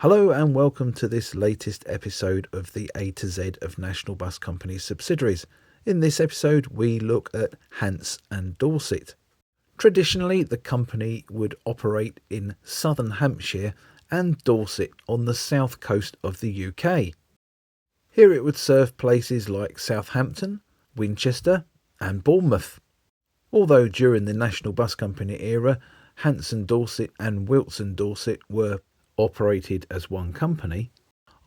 Hello and welcome to this latest episode of the A to Z of National Bus Company's subsidiaries. In this episode we look at Hants and Dorset. Traditionally the company would operate in southern Hampshire and Dorset on the south coast of the UK. Here it would serve places like Southampton, Winchester and Bournemouth. Although during the National Bus Company era Hants and Dorset and Wilts and Dorset were operated as one company,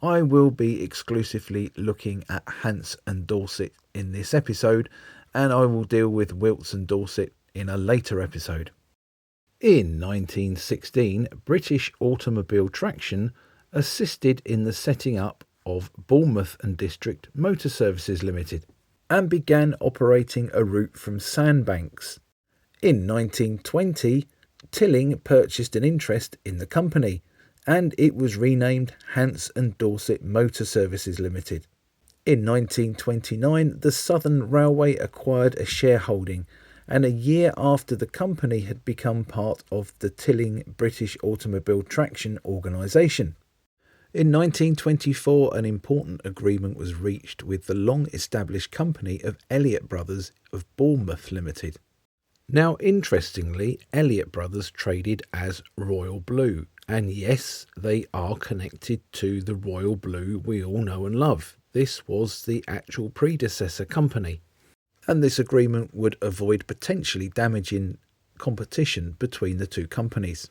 I will be exclusively looking at Hants and Dorset in this episode, and I will deal with Wilts and Dorset in a later episode. In 1916, British Automobile Traction assisted in the setting up of Bournemouth and District Motor Services Limited and began operating a route from Sandbanks. In 1920, Tilling purchased an interest in the company, and it was renamed Hants and Dorset Motor Services Limited. In 1929, the Southern Railway acquired a shareholding, and a year after the company had become part of the Tilling British Automobile Traction organisation. In 1924, an important agreement was reached with the long-established company of Elliott Brothers of Bournemouth Limited. Now, interestingly, Elliott Brothers traded as Royal Blue, and yes, they are connected to the Royal Blue we all know and love. This was the actual predecessor company, and this agreement would avoid potentially damaging competition between the two companies.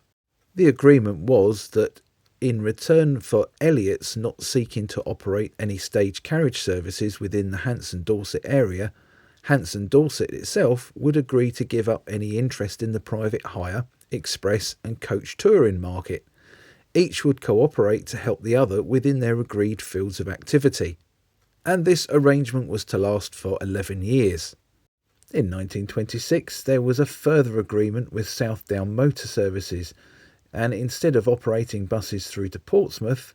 The agreement was that in return for Elliott's not seeking to operate any stage carriage services within the Hants and Dorset area, Hants and Dorset itself would agree to give up any interest in the private hire, express and coach touring market. Each would cooperate to help the other within their agreed fields of activity, and this arrangement was to last for 11 years. In 1926 there was a further agreement with Southdown Motor Services, and instead of operating buses through to Portsmouth,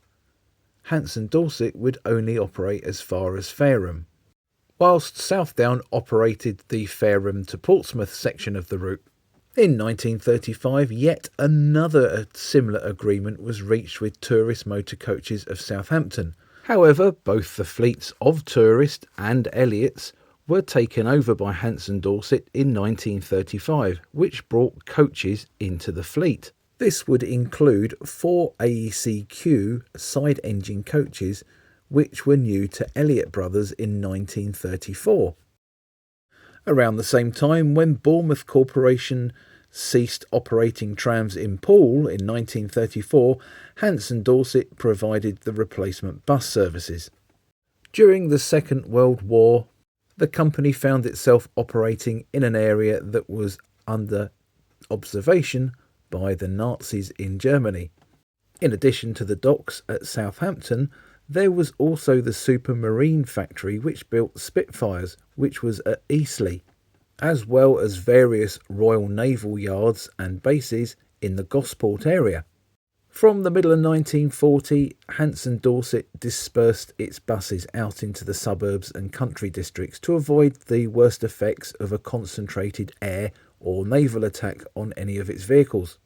Hants and Dorset would only operate as far as Fareham, whilst Southdown operated the Fareham to Portsmouth section of the route. In 1935, yet another similar agreement was reached with Tourist Motor Coaches of Southampton. However, both the fleets of Tourist and Elliott's were taken over by Hants and Dorset in 1935, which brought coaches into the fleet. This would include 4 AEC-Q side-engine coaches, which were new to Elliott Brothers in 1934. Around the same time, when Bournemouth Corporation ceased operating trams in Poole in 1934, Hants and Dorset provided the replacement bus services. During the Second World War, the company found itself operating in an area that was under observation by the Nazis in Germany. In addition to the docks at Southampton, there was also the Supermarine factory which built Spitfires, which was at Eastleigh, as well as various Royal Naval yards and bases in the Gosport area. From the middle of 1940, Hants and Dorset dispersed its buses out into the suburbs and country districts to avoid the worst effects of a concentrated air or naval attack on any of its vehicles.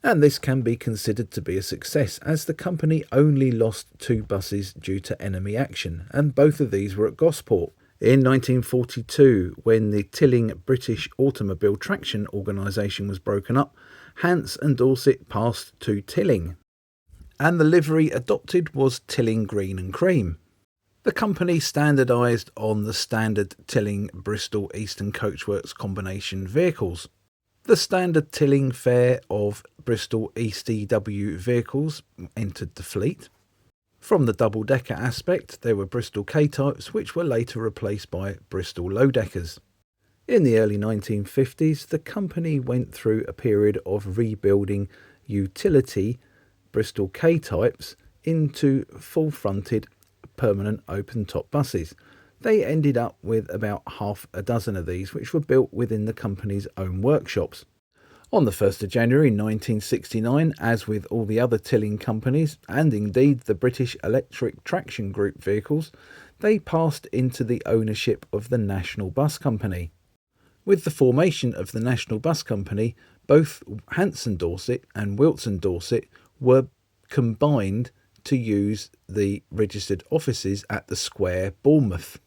And this can be considered to be a success, as the company only lost 2 buses due to enemy action, and both of these were at Gosport. In 1942, when the Tilling British Automobile Traction organisation was broken up, Hants and Dorset passed to Tilling, and the livery adopted was Tilling Green and Cream. The company standardised on the standard Tilling Bristol Eastern Coachworks combination vehicles. The standard Tilling fare of Bristol East EW vehicles entered the fleet. From the double-decker aspect, there were Bristol K-types, which were later replaced by Bristol low-deckers. In the early 1950s, the company went through a period of rebuilding utility Bristol K-types into full-fronted permanent open-top buses. They ended up with about half a dozen of these, which were built within the company's own workshops. On the 1st of January 1969, as with all the other Tilling companies, and indeed the British Electric Traction Group vehicles, they passed into the ownership of the National Bus Company. With the formation of the National Bus Company, both Hants and Dorset and Wilts and Dorset were combined to use the registered offices at the Square, Bournemouth.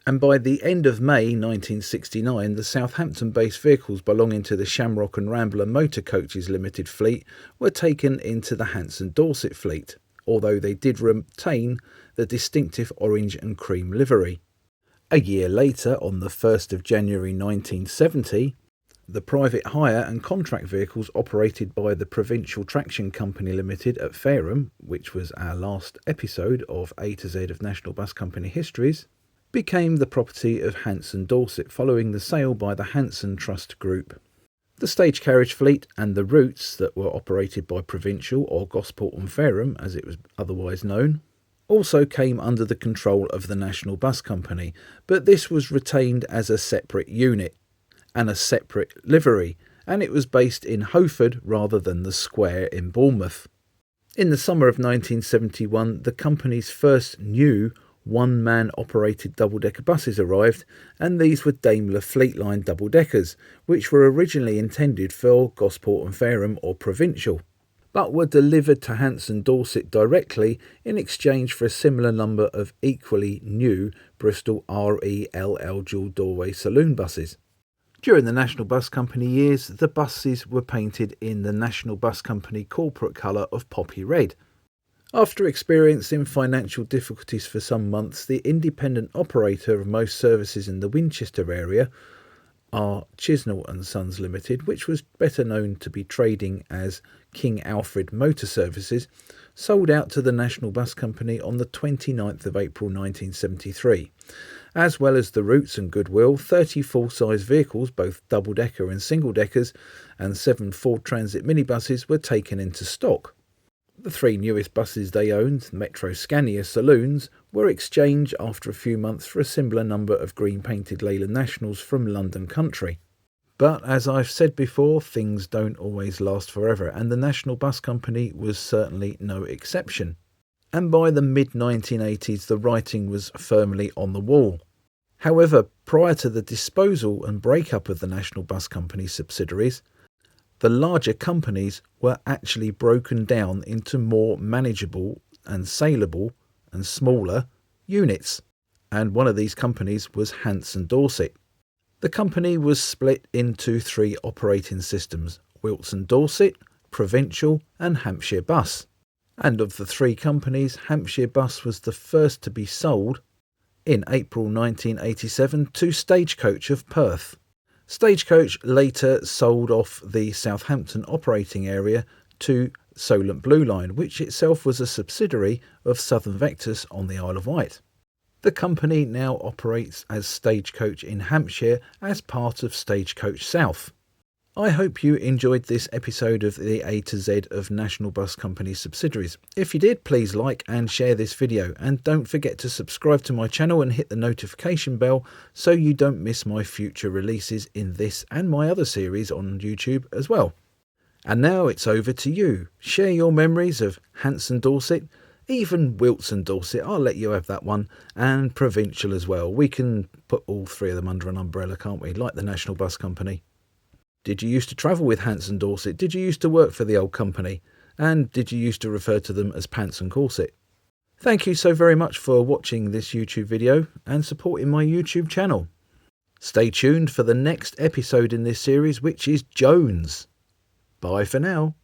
And by the end of May 1969, the Southampton-based vehicles belonging to the Shamrock and Rambler Motor Coaches Limited fleet were taken into the Hants and Dorset fleet, although they did retain the distinctive orange and cream livery. A year later, on the 1st of January 1970, the private hire and contract vehicles operated by the Provincial Traction Company Limited at Fareham, which was our last episode of A to Z of National Bus Company Histories, became the property of Hants and Dorset following the sale by the Hanson Trust Group. The stagecarriage fleet and the routes that were operated by Provincial, or Gosport and Fareham as it was otherwise known, also came under the control of the National Bus Company, but this was retained as a separate unit and a separate livery, and it was based in Howford rather than the Square in Bournemouth. In the summer of 1971, the company's first new one-man operated double-decker buses arrived, and these were Daimler Fleetline double-deckers, which were originally intended for Gosport and Fareham or Provincial, but were delivered to Hants and Dorset directly in exchange for a similar number of equally new Bristol RELL dual doorway saloon buses. During the National Bus Company years, the buses were painted in the National Bus Company corporate colour of poppy red. After experiencing financial difficulties for some months, the independent operator of most services in the Winchester area, R. Chisnall and Sons Limited, which was better known to be trading as King Alfred Motor Services, sold out to the National Bus Company on the 29th of April 1973. As well as the routes and goodwill, 30 full-size vehicles, both double-decker and single-deckers, and 7 Ford Transit minibuses were taken into stock. The 3 newest buses they owned, Metro Scania saloons, were exchanged after a few months for a similar number of green-painted Leyland Nationals from London Country. But as I've said before, things don't always last forever, and the National Bus Company was certainly no exception. And by the mid-1980s, the writing was firmly on the wall. However, prior to the disposal and breakup of the National Bus Company subsidiaries, the larger companies were actually broken down into more manageable and saleable and smaller units, and one of these companies was Hants and Dorset. The company was split into 3 operating systems: Wilts and Dorset, Provincial and Hampshire Bus. And of the 3 companies, Hampshire Bus was the first to be sold in April 1987 to Stagecoach of Perth. Stagecoach later sold off the Southampton operating area to Solent Blue Line, which itself was a subsidiary of Southern Vectus on the Isle of Wight. The company now operates as Stagecoach in Hampshire as part of Stagecoach South. I hope you enjoyed this episode of the A to Z of National Bus Company subsidiaries. If you did, please like and share this video, and don't forget to subscribe to my channel and hit the notification bell so you don't miss my future releases in this and my other series on YouTube as well. And now it's over to you. Share your memories of Hants and Dorset, even Wilts and Dorset, I'll let you have that one, and Provincial as well. We can put all 3 of them under an umbrella, can't we, like the National Bus Company. Did you used to travel with Hants and Dorset? Did you used to work for the old company? And did you used to refer to them as Pants and Corset? Thank you so very much for watching this YouTube video and supporting my YouTube channel. Stay tuned for the next episode in this series, which is Jones. Bye for now.